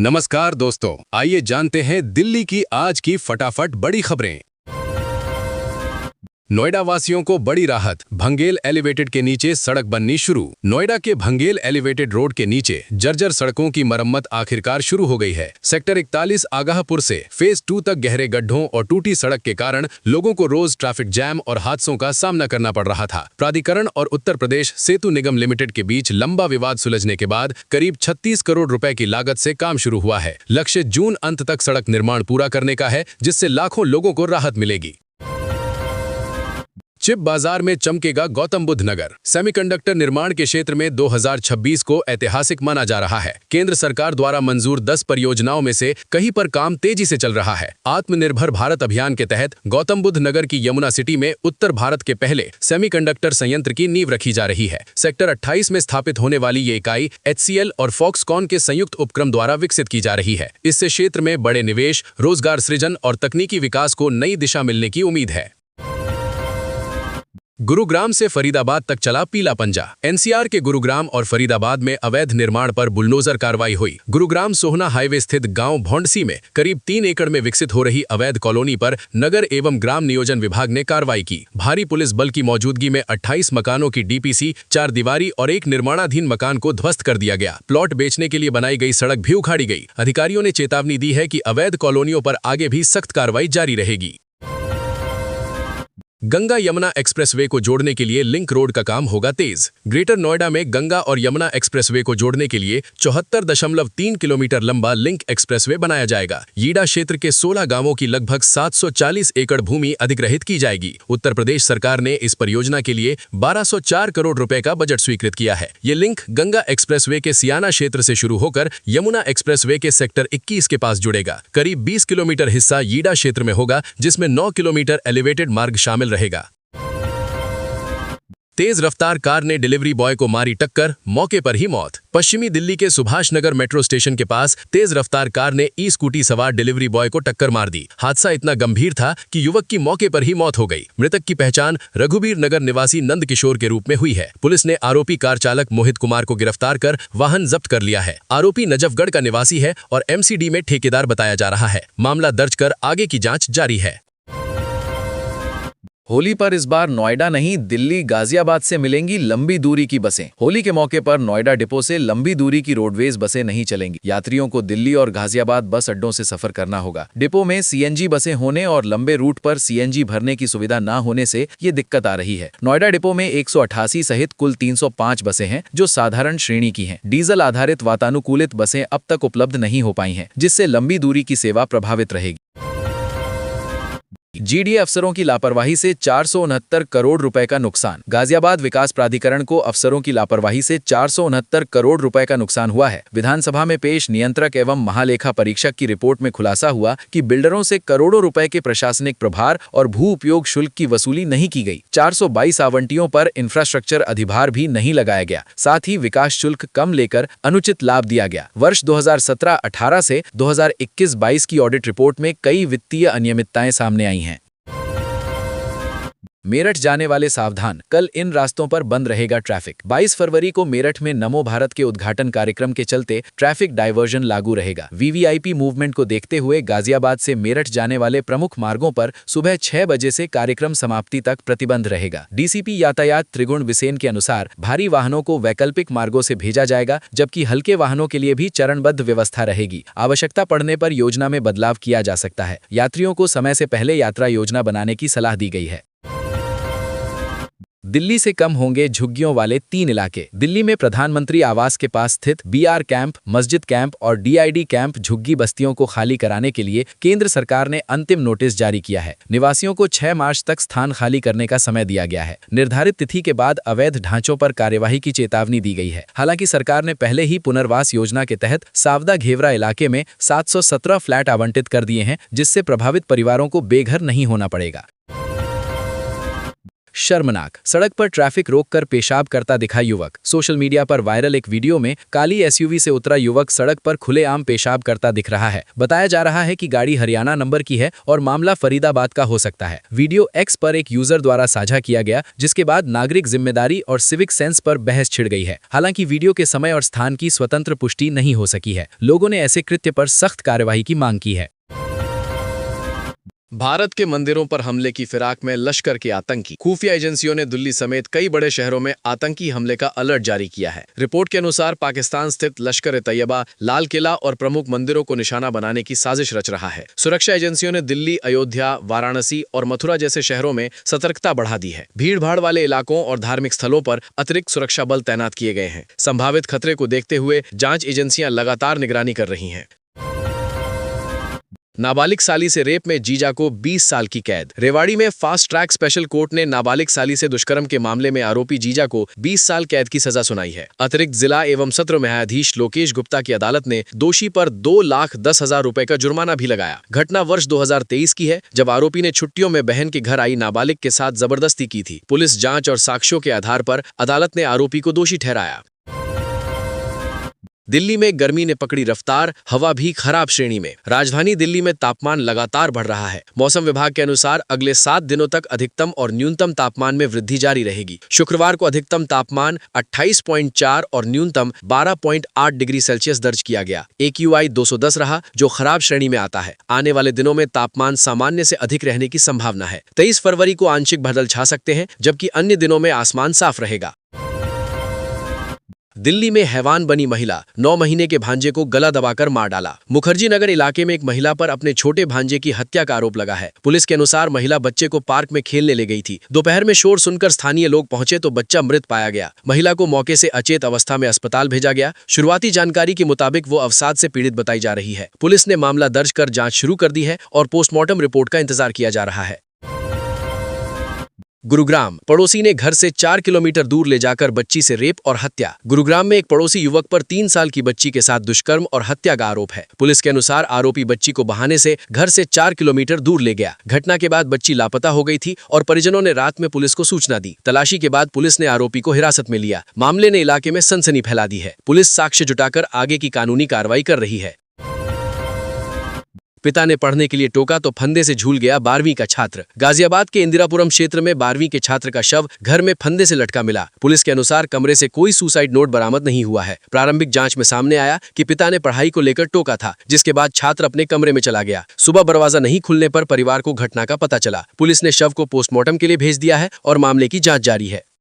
नमस्कार दोस्तों, आइए जानते हैं दिल्ली की आज की फटाफट बड़ी खबरें। नोएडा वासियों को बड़ी राहत, भंगेल एलिवेटेड के नीचे सड़क बननी शुरू। नोएडा के भंगेल एलिवेटेड रोड के नीचे जर्जर सड़कों की मरम्मत आखिरकार शुरू हो गई है। सेक्टर 41 आगाहपुर से फेज 2 तक गहरे गड्ढों और टूटी सड़क के कारण लोगों को रोज ट्रैफिक जैम और हादसों का सामना करना पड़ रहा था। प्राधिकरण और उत्तर प्रदेश सेतु निगम लिमिटेड के बीच लंबा विवाद सुलझने के बाद करीब 36 करोड़ रुपए की लागत से काम शुरू हुआ है। लक्ष्य जून अंत तक सड़क निर्माण पूरा करने का है, जिससे लाखों लोगों को राहत मिलेगी। चिप बाजार में चमकेगा गौतम बुद्ध नगर। सेमीकंडक्टर निर्माण के क्षेत्र में 2026 को ऐतिहासिक माना जा रहा है। केंद्र सरकार द्वारा मंजूर 10 परियोजनाओं में से कहीं पर काम तेजी से चल रहा है। आत्मनिर्भर भारत अभियान के तहत गौतम बुद्ध नगर की यमुना सिटी में उत्तर भारत के पहले सेमीकंडक्टर संयंत्र की नींव रखी जा रही है। सेक्टर 28 में स्थापित होने वाली ये इकाई HCL और फॉक्सकॉन के संयुक्त उपक्रम द्वारा विकसित की जा रही है। इससे क्षेत्र में बड़े निवेश, रोजगार सृजन और तकनीकी विकास को नई दिशा मिलने की उम्मीद है। गुरुग्राम से फरीदाबाद तक चला पीला पंजा। NCR के गुरुग्राम और फरीदाबाद में अवैध निर्माण पर बुलडोजर कार्रवाई हुई। गुरुग्राम सोहना हाईवे स्थित गांव भौंडसी में करीब 3 एकड़ में विकसित हो रही अवैध कॉलोनी पर नगर एवं ग्राम नियोजन विभाग ने कार्रवाई की। भारी पुलिस बल की मौजूदगी में 28 मकानों की DPC, 4 दीवारी और एक निर्माणाधीन मकान को ध्वस्त कर दिया गया। प्लॉट बेचने के लिए बनाई गई सड़क भी उखाड़ी गई। अधिकारियों ने चेतावनी दी है कि अवैध कॉलोनियों पर आगे भी सख्त कार्रवाई जारी रहेगी। गंगा यमुना एक्सप्रेसवे को जोड़ने के लिए लिंक रोड का काम होगा तेज। ग्रेटर नोएडा में गंगा और यमुना एक्सप्रेसवे को जोड़ने के लिए 74.3 किलोमीटर लंबा लिंक एक्सप्रेसवे बनाया जाएगा। यीडा क्षेत्र के 16 गांवों की लगभग 740 एकड़ भूमि अधिग्रहित की जाएगी। उत्तर प्रदेश सरकार ने इस परियोजना के लिए 1204 करोड़ रुपए का बजट स्वीकृत किया है। ये लिंक गंगा एक्सप्रेसवे के सियाना क्षेत्र से शुरू होकर यमुना एक्सप्रेसवे के सेक्टर 21 के पास जुड़ेगा। करीब 20 किलोमीटर हिस्सा यीडा क्षेत्र में होगा, जिसमें 9 किलोमीटर एलिवेटेड मार्ग शामिल रहेगा। तेज रफ्तार कार ने डिलीवरी बॉय को मारी टक्कर, मौके पर ही मौत। पश्चिमी दिल्ली के सुभाष नगर मेट्रो स्टेशन के पास तेज रफ्तार कार ने स्कूटी सवार डिलीवरी बॉय को टक्कर मार दी। हादसा इतना गंभीर था कि युवक की मौके पर ही मौत हो गई। मृतक की पहचान रघुबीर नगर निवासी नंद किशोर के रूप में हुई है। पुलिस ने आरोपी कार चालक मोहित कुमार को गिरफ्तार कर वाहन जब्त कर लिया है। आरोपी नजफगढ़ का निवासी है और MCD में ठेकेदार बताया जा रहा है। मामला दर्ज कर आगे की जांच जारी है। होली पर इस बार नोएडा नहीं, दिल्ली गाजियाबाद से मिलेंगी लंबी दूरी की बसें। होली के मौके पर नोएडा डिपो से लंबी दूरी की रोडवेज बसें नहीं चलेंगी। यात्रियों को दिल्ली और गाजियाबाद बस अड्डों से सफर करना होगा। डिपो में CNG बसें होने और लंबे रूट पर CNG भरने की सुविधा न होने से ये दिक्कत आ रही है। नोएडा डिपो में 188 सहित कुल 305 बसें हैं, जो साधारण श्रेणी की हैं। डीजल आधारित वातानुकूलित बसें अब तक उपलब्ध नहीं हो पाई हैं, जिससे लंबी दूरी की सेवा प्रभावित रहेगी। GDA अफसरों की लापरवाही से 469 करोड़ रुपए का नुकसान। गाजियाबाद विकास प्राधिकरण को अफसरों की लापरवाही से 469 करोड़ रुपए का नुकसान हुआ है। विधानसभा में पेश नियंत्रक एवं महालेखा परीक्षक की रिपोर्ट में खुलासा हुआ कि बिल्डरों से करोड़ों रुपए के प्रशासनिक प्रभार और भू उपयोग शुल्क की वसूली नहीं की गई। 422 आवंटियों पर इंफ्रास्ट्रक्चर अधिभार भी नहीं लगाया गया। साथ ही विकास शुल्क कम लेकर अनुचित लाभ दिया गया। वर्ष 2017-18 से 2021-22 की ऑडिट रिपोर्ट में कई वित्तीय अनियमितताएं सामने आई हैं। मेरठ जाने वाले सावधान, कल इन रास्तों पर बंद रहेगा ट्रैफिक। 22 फरवरी को मेरठ में नमो भारत के उद्घाटन कार्यक्रम के चलते ट्रैफिक डायवर्जन लागू रहेगा। VVIP मूवमेंट को देखते हुए गाजियाबाद से मेरठ जाने वाले प्रमुख मार्गों पर सुबह 6 बजे से कार्यक्रम समाप्ति तक प्रतिबंध रहेगा। DCP यातायात त्रिगुण बिसेन के अनुसार भारी वाहनों को वैकल्पिक मार्गों से भेजा जाएगा, जबकि हल्के वाहनों के लिए भी चरणबद्ध व्यवस्था रहेगी। आवश्यकता पड़ने पर योजना में बदलाव किया जा सकता है। यात्रियों को समय से पहले यात्रा योजना बनाने की सलाह दी गई है। दिल्ली से कम होंगे झुग्गियों वाले 3 इलाके। दिल्ली में प्रधानमंत्री आवास के पास स्थित BR कैंप, मस्जिद कैंप और DID कैंप झुग्गी बस्तियों को खाली कराने के लिए केंद्र सरकार ने अंतिम नोटिस जारी किया है। निवासियों को 6 मार्च तक स्थान खाली करने का समय दिया गया है। निर्धारित तिथि के बाद अवैध ढांचों पर कार्यवाही की चेतावनी दी गई है। हालांकि सरकार ने पहले ही पुनर्वास योजना के तहत सावदा घेवरा इलाके में 717 फ्लैट आवंटित कर दिए हैं, जिससे प्रभावित परिवारों को बेघर नहीं होना पड़ेगा। शर्मनाक। सड़क पर ट्रैफिक रोककर पेशाब करता दिखा युवक। सोशल मीडिया पर वायरल एक वीडियो में काली एसयूवी से उतरा युवक सड़क पर खुलेआम पेशाब करता दिख रहा है। बताया जा रहा है कि गाड़ी हरियाणा नंबर की है और मामला फरीदाबाद का हो सकता है। वीडियो एक्स पर एक यूजर द्वारा साझा किया गया, जिसके बाद नागरिक जिम्मेदारी और सिविक सेंस पर बहस छिड़ गई है। हालांकि वीडियो के समय और स्थान की स्वतंत्र पुष्टि नहीं हो सकी है। लोगों ने ऐसे कृत्य पर सख्त कार्यवाही की मांग की है। भारत के मंदिरों पर हमले की फिराक में लश्कर के आतंकी। खुफिया एजेंसियों ने दिल्ली समेत कई बड़े शहरों में आतंकी हमले का अलर्ट जारी किया है। रिपोर्ट के अनुसार पाकिस्तान स्थित लश्कर-ए-तैयबा लाल किला और प्रमुख मंदिरों को निशाना बनाने की साजिश रच रहा है। सुरक्षा एजेंसियों ने दिल्ली, अयोध्या, वाराणसी और मथुरा जैसे शहरों में सतर्कता बढ़ा दी है। भीड़-भाड़ वाले इलाकों और धार्मिक स्थलों पर अतिरिक्त सुरक्षा बल तैनात किए गए हैं। संभावित खतरे को देखते हुए जांच एजेंसियां लगातार निगरानी कर रही हैं। नाबालिग साली से रेप में जीजा को 20 साल की कैद। रेवाड़ी में फास्ट ट्रैक स्पेशल कोर्ट ने नाबालिग साली से दुष्कर्म के मामले में आरोपी जीजा को 20 साल कैद की सजा सुनाई है। अतिरिक्त जिला एवं सत्र न्यायाधीश लोकेश गुप्ता की अदालत ने दोषी पर 2,10,000 रुपए का जुर्माना भी लगाया। घटना वर्ष 2023 की है, जब आरोपी ने छुट्टियों में बहन के घर आई नाबालिग के साथ जबरदस्ती की थी। पुलिस जांच और साक्ष्यों के आधार पर अदालत ने आरोपी को दोषी ठहराया। दिल्ली में गर्मी ने पकड़ी रफ्तार, हवा भी खराब श्रेणी में। राजधानी दिल्ली में तापमान लगातार बढ़ रहा है। मौसम विभाग के अनुसार अगले 7 दिनों तक अधिकतम और न्यूनतम तापमान में वृद्धि जारी रहेगी। शुक्रवार को अधिकतम तापमान 28.4 और न्यूनतम 12.8 डिग्री सेल्सियस दर्ज किया गया। AQI 210 रहा, जो खराब श्रेणी में आता है। आने वाले दिनों में तापमान सामान्य से अधिक रहने की संभावना है। 23 फरवरी को आंशिक बादल छा सकते हैं, जबकि अन्य दिनों में आसमान साफ रहेगा। दिल्ली में हैवान बनी महिला, 9 महीने के भांजे को गला दबाकर मार डाला। मुखर्जी नगर इलाके में एक महिला पर अपने छोटे भांजे की हत्या का आरोप लगा है। पुलिस के अनुसार महिला बच्चे को पार्क में खेलने ले गई थी। दोपहर में शोर सुनकर स्थानीय लोग पहुंचे तो बच्चा मृत पाया गया। महिला को मौके से अचेत अवस्था में अस्पताल भेजा गया। शुरुआती जानकारी के मुताबिक वो अवसाद से पीड़ित बताई जा रही है। पुलिस ने मामला दर्ज कर जांच शुरू कर दी है और पोस्टमार्टम रिपोर्ट का इंतजार किया जा रहा है। गुरुग्राम, पड़ोसी ने घर से 4 किलोमीटर दूर ले जाकर बच्ची से रेप और हत्या। गुरुग्राम में एक पड़ोसी युवक पर 3 साल की बच्ची के साथ दुष्कर्म और हत्या का आरोप है। पुलिस के अनुसार आरोपी बच्ची को बहाने से घर से 4 किलोमीटर दूर ले गया। घटना के बाद बच्ची लापता हो गई थी और परिजनों ने रात में पुलिस को सूचना दी। तलाशी के बाद पुलिस ने आरोपी को हिरासत में लिया। मामले ने इलाके में सनसनी फैला दी है। पुलिस साक्ष्य जुटाकर आगे की कानूनी कार्रवाई कर रही है। पिता ने पढ़ने के लिए टोका तो फंदे से झूल गया 12वीं का छात्र। गाजियाबाद के इंदिरापुरम क्षेत्र में 12वीं के छात्र का शव घर में फंदे से लटका मिला। पुलिस के अनुसार कमरे से कोई सुसाइड नोट बरामद नहीं हुआ है। प्रारंभिक जांच में सामने आया कि पिता ने पढ़ाई को लेकर टोका था, जिसके बाद छात्र अपने कमरे में चला गया। सुबह दरवाजा नहीं खुलने पर परिवार को घटना का पता चला। पुलिस ने शव को पोस्टमार्टम के लिए भेज दिया है और मामले की जाँच जारी है।